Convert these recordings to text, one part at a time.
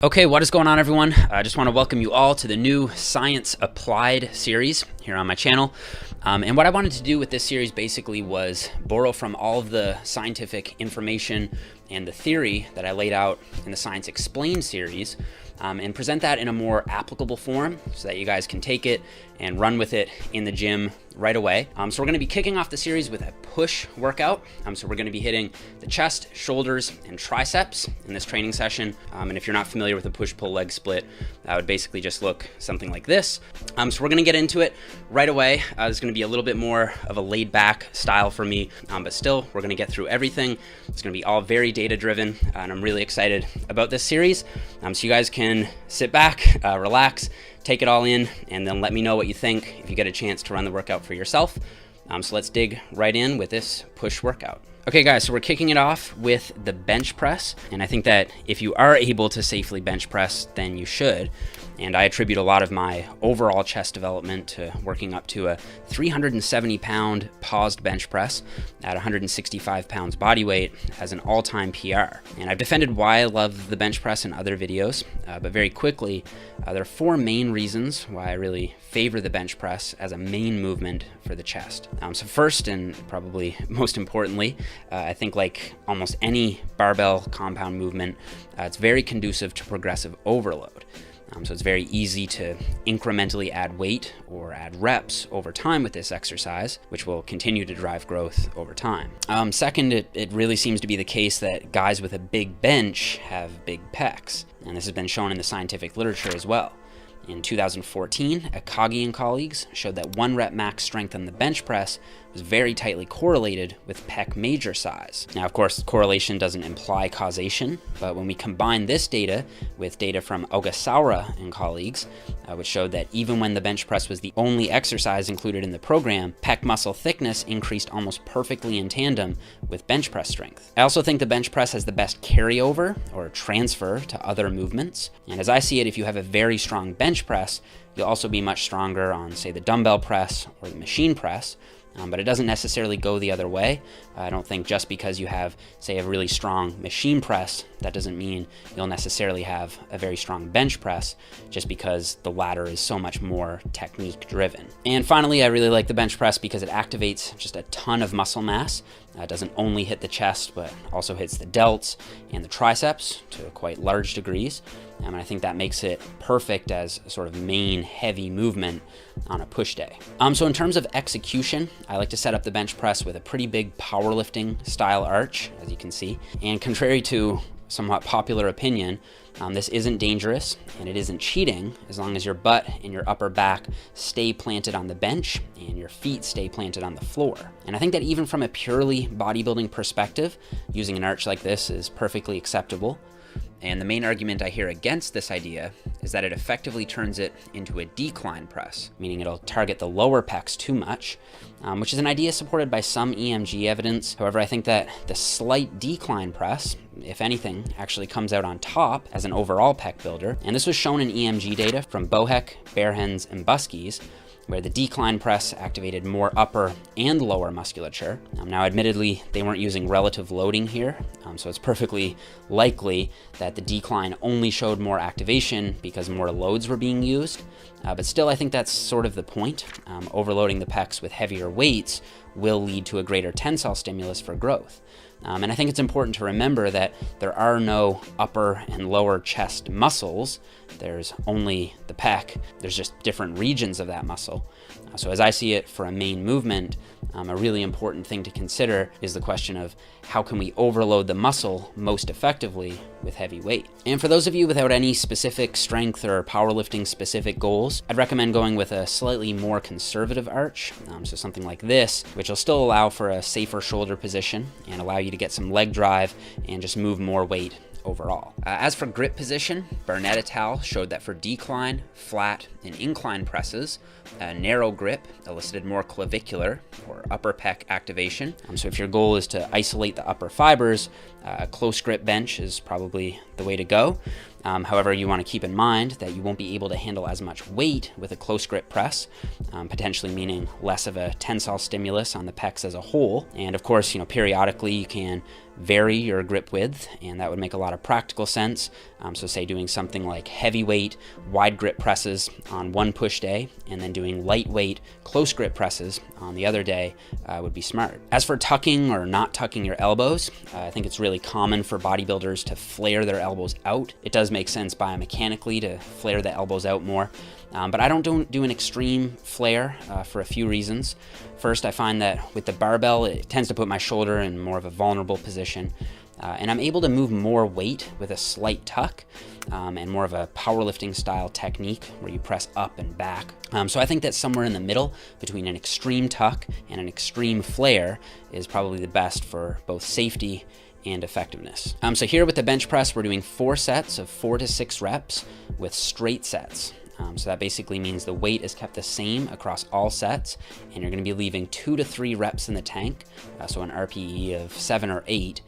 Okay, what is going on, everyone? I just want to welcome you all to the new Science Applied series here on my channel. And what I wanted to do with this series basically was borrow from all of the scientific information and the theory that I laid out in the Science Explained series and present that in a more applicable form so that you guys can take it and run with it in the gym right away. So we're going to be kicking off the series with a push workout. So we're going to be hitting the chest, shoulders, and triceps in this training session. And if you're not familiar with a push-pull leg split, that would basically just look something like this. So we're going to get into it right away. It's going to be a little bit more of a laid-back style for me, but still, we're going to get through everything. It's going to be all very data-driven, and I'm really excited about this series. So you guys can sit back, relax, take it all in, and then let me know what you think if you get a chance to run the workout for yourself. So let's dig right in with this push workout. Okay guys, so we're kicking it off with the bench press, and I think that if you are able to safely bench press, then you should. And I attribute a lot of my overall chest development to working up to a 370-pound paused bench press at 165 pounds body weight as an all-time PR. And I've defended why I love the bench press in other videos, but very quickly, there are four main reasons why I really favor the bench press as a main movement for the chest. So first, and probably most importantly, I think like almost any barbell compound movement, it's very conducive to progressive overload. So it's very easy to incrementally add weight or add reps over time with this exercise, which will continue to drive growth over time. Second, it really seems to be the case that guys with a big bench have big pecs, and this has been shown in the scientific literature as well. In 2014, Akagi and colleagues showed that 1 rep max strength on the bench press was very tightly correlated with pec major size. Now, of course, correlation doesn't imply causation, but when we combine this data with data from Ogasawa and colleagues, which showed that even when the bench press was the only exercise included in the program, pec muscle thickness increased almost perfectly in tandem with bench press strength. I also think the bench press has the best carryover or transfer to other movements. And as I see it, if you have a very strong bench press, you'll also be much stronger on, say, the dumbbell press or the machine press. But it doesn't necessarily go the other way. I don't think just because you have, say, a really strong machine press, that doesn't mean you'll necessarily have a very strong bench press, just because the latter is so much more technique driven. And finally, I really like the bench press because it activates just a ton of muscle mass. It doesn't only hit the chest, but also hits the delts and the triceps to quite large degrees. And I think that makes it perfect as a sort of main heavy movement on a push day. So in terms of execution, I like to set up the bench press with a pretty big powerlifting style arch, as you can see. And contrary to somewhat popular opinion, this isn't dangerous and it isn't cheating as long as your butt and your upper back stay planted on the bench and your feet stay planted on the floor. And I think that even from a purely bodybuilding perspective, using an arch like this is perfectly acceptable. And the main argument I hear against this idea is that it effectively turns it into a decline press, meaning it'll target the lower pecs too much, which is an idea supported by some EMG evidence. However, I think that the slight decline press, if anything, actually comes out on top as an overall pec builder. And this was shown in EMG data from Bohec, Bearhens, and Buskies, where the decline press activated more upper and lower musculature. Now, admittedly, they weren't using relative loading here, so it's perfectly likely that the decline only showed more activation because more loads were being used. But still, I think that's sort of the point. Overloading the pecs with heavier weights will lead to a greater tensile stimulus for growth. And I think it's important to remember that there are no upper and lower chest muscles. There's only the pec. There's just different regions of that muscle. So as I see it for a main movement, a really important thing to consider is the question of how can we overload the muscle most effectively with heavy weight. And for those of you without any specific strength or powerlifting specific goals, I'd recommend going with a slightly more conservative arch. So something like this, which will still allow for a safer shoulder position and allow you to get some leg drive and just move more weight overall. As for grip position, Burnett et al. Showed that for decline, flat, and incline presses, a narrow grip elicited more clavicular or upper pec activation. So if your goal is to isolate the upper fibers, a close grip bench is probably the way to go. However, you want to keep in mind that you won't be able to handle as much weight with a close grip press, potentially meaning less of a tensile stimulus on the pecs as a whole. And of course, periodically you can vary your grip width, and that would make a lot of practical sense. So say doing something like heavyweight wide grip presses on one push day, and then doing lightweight close grip presses on the other day would be smart. As for tucking or not tucking your elbows, I think it's really common for bodybuilders to flare their elbows out. It does make sense biomechanically to flare the elbows out more, but I don't do an extreme flare for a few reasons. First, I find that with the barbell, it tends to put my shoulder in more of a vulnerable position, and I'm able to move more weight with a slight tuck and more of a powerlifting style technique where you press up and back. So I think that somewhere in the middle between an extreme tuck and an extreme flare is probably the best for both safety and effectiveness. So here with the bench press, we're doing 4 sets of 4 to 6 reps with straight sets. So that basically means the weight is kept the same across all sets, and you're going to be leaving 2 to 3 reps in the tank, so an RPE of 7 or 8.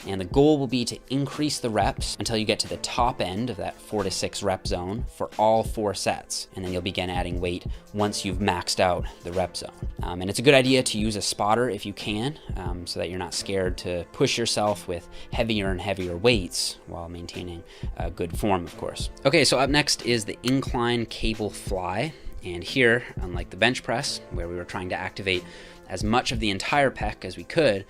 And the goal will be to increase the reps until you get to the top end of that 4 to 6 rep zone for all 4 sets. And then you'll begin adding weight once you've maxed out the rep zone. And it's a good idea to use a spotter if you can, so that you're not scared to push yourself with heavier and heavier weights while maintaining a good form, of course. Okay, so up next is the incline cable fly. And here, unlike the bench press, where we were trying to activate as much of the entire pec as we could,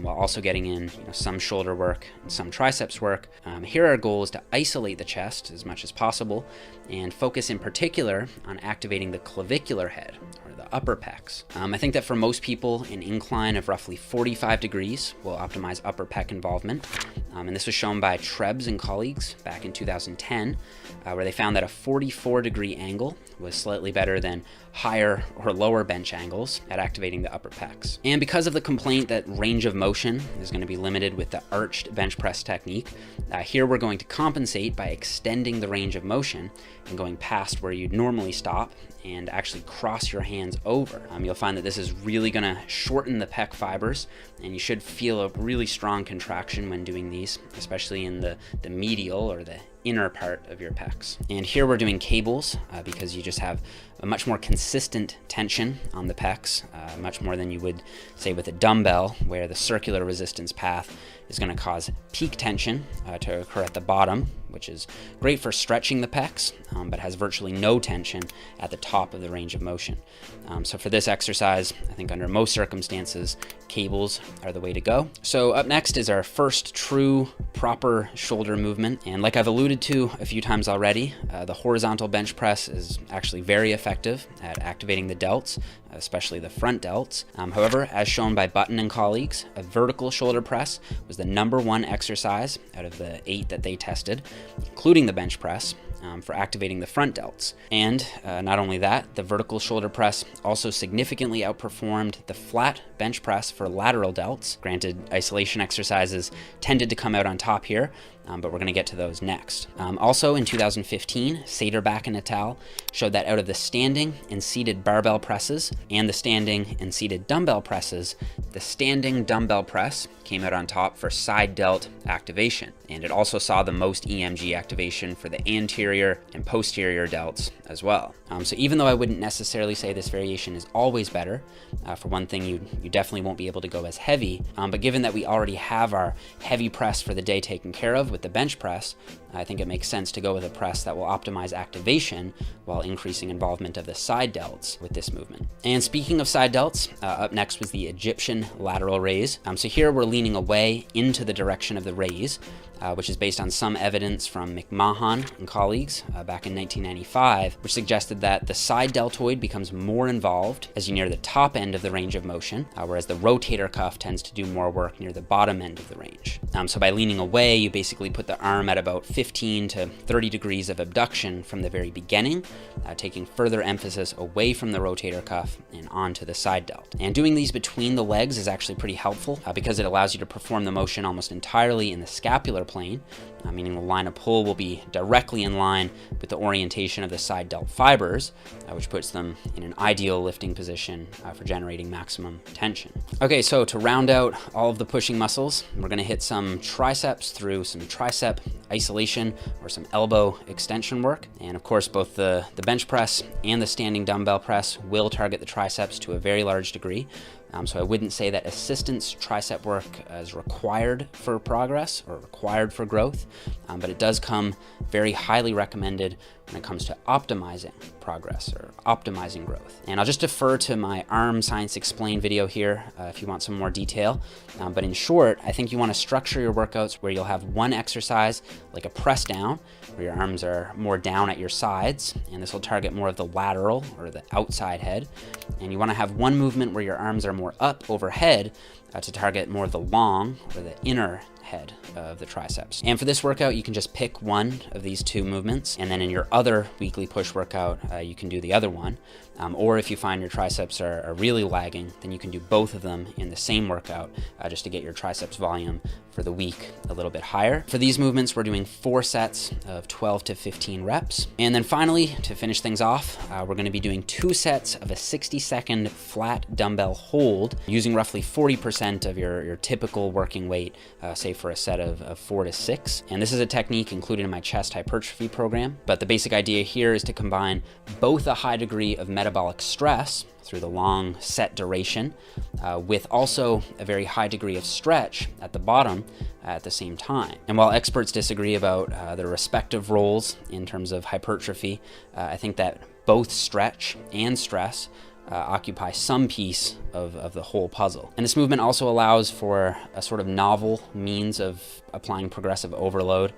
while also getting in some shoulder work and some triceps work, here our goal is to isolate the chest as much as possible and focus in particular on activating the clavicular head, or the upper pecs. I think that for most people, an incline of roughly 45 degrees will optimize upper pec involvement. And this was shown by Krebs and colleagues back in 2010, where they found that a 44-degree angle was slightly better than higher or lower bench angles at activating the upper pecs. And because of the complaint that range of motion is going to be limited with the arched bench press technique, here we're going to compensate by extending the range of motion and going past where you'd normally stop and actually cross your hands over. You'll find that this is really going to shorten the pec fibers, and you should feel a really strong contraction when doing these, especially in the medial or the inner part of your pecs. And here we're doing cables because you just have a much more consistent tension on the pecs, much more than you would say with a dumbbell, where the circular resistance path is going to cause peak tension to occur at the bottom, which is great for stretching the pecs, but has virtually no tension at the top of the range of motion. So for this exercise, I think under most circumstances, cables are the way to go. So up next is our first true proper shoulder movement. And like I've alluded to a few times already, the horizontal bench press is actually very effective at activating the delts, especially the front delts. However, as shown by Button and colleagues, a vertical shoulder press was the #1 exercise out of the 8 that they tested, including the bench press, for activating the front delts. And not only that, the vertical shoulder press also significantly outperformed the flat bench press for lateral delts. Granted, isolation exercises tended to come out on top here, but we're going to get to those next. Also in 2015, Saderbach and al. Showed that out of the standing and seated barbell presses and the standing and seated dumbbell presses, the standing dumbbell press came out on top for side delt activation. And it also saw the most EMG activation for the anterior and posterior delts as well. So even though I wouldn't necessarily say this variation is always better, for one thing, you definitely won't be able to go as heavy, but given that we already have our heavy press for the day taken care of with the bench press, I think it makes sense to go with a press that will optimize activation while increasing involvement of the side delts with this movement. And speaking of side delts, up next was the Egyptian lateral raise. So here we're leaning away into the direction of the raise, which is based on some evidence from McMahon and colleagues back in 1995, which suggested that the side deltoid becomes more involved as you near the top end of the range of motion, whereas the rotator cuff tends to do more work near the bottom end of the range. So by leaning away, you basically put the arm at about 15 to 30 degrees of abduction from the very beginning, taking further emphasis away from the rotator cuff and onto the side delt. And doing these between the legs is actually pretty helpful because it allows you to perform the motion almost entirely in the scapular plane, meaning the line of pull will be directly in line with the orientation of the side delt fibers, which puts them in an ideal lifting position for generating maximum tension. Okay, so to round out all of the pushing muscles, we're going to hit some triceps through some tricep isolation or some elbow extension work. And of course, both the bench press and the standing dumbbell press will target the triceps to a very large degree. So I wouldn't say that assistance tricep work is required for progress or required for growth, but it does come very highly recommended when it comes to optimizing progress or optimizing growth. And I'll just defer to my Arm Science Explained video here if you want some more detail. But in short, I think you want to structure your workouts where you'll have one exercise like a press down, where your arms are more down at your sides, and this will target more of the lateral or the outside head. And you want to have one movement where your arms are more up overhead to target more of the long or the inner head of the triceps. And for this workout, you can just pick one of these two movements, and then in your other weekly push workout, you can do the other one. Or if you find your triceps are really lagging, then you can do both of them in the same workout just to get your triceps volume for the week a little bit higher. For these movements, we're doing 4 sets of 12 to 15 reps. And then finally, to finish things off, we're going to be doing 2 sets of a 60-second flat dumbbell hold using roughly 40% of your typical working weight, say for a set of 4 to 6. And this is a technique included in my chest hypertrophy program. But the basic idea here is to combine both a high degree of metabolic stress through the long set duration with also a very high degree of stretch at the bottom at the same time. And while experts disagree about their respective roles in terms of hypertrophy, I think that both stretch and stress occupy some piece of the whole puzzle. And this movement also allows for a sort of novel means of applying progressive overload.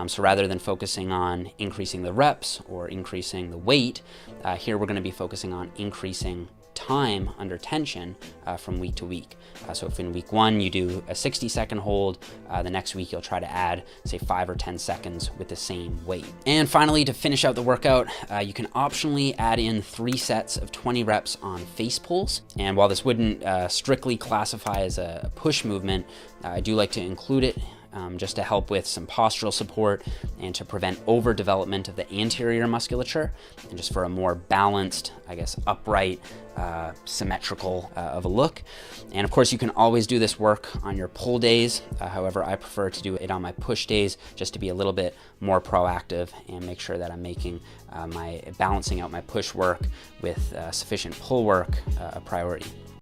So rather than focusing on increasing the reps or increasing the weight, here we're going to be focusing on increasing time under tension from week to week. So if in week 1 you do a 60-second hold, the next week you'll try to add, say, 5 or 10 seconds with the same weight. And finally, to finish out the workout, you can optionally add in 3 sets of 20 reps on face pulls. And while this wouldn't strictly classify as a push movement, I do like to include it just to help with some postural support and to prevent overdevelopment of the anterior musculature and just for a more balanced, I guess, upright, symmetrical of a look. And of course, you can always do this work on your pull days. However, I prefer to do it on my push days just to be a little bit more proactive and make sure that I'm making balancing out my push work with sufficient pull work a priority.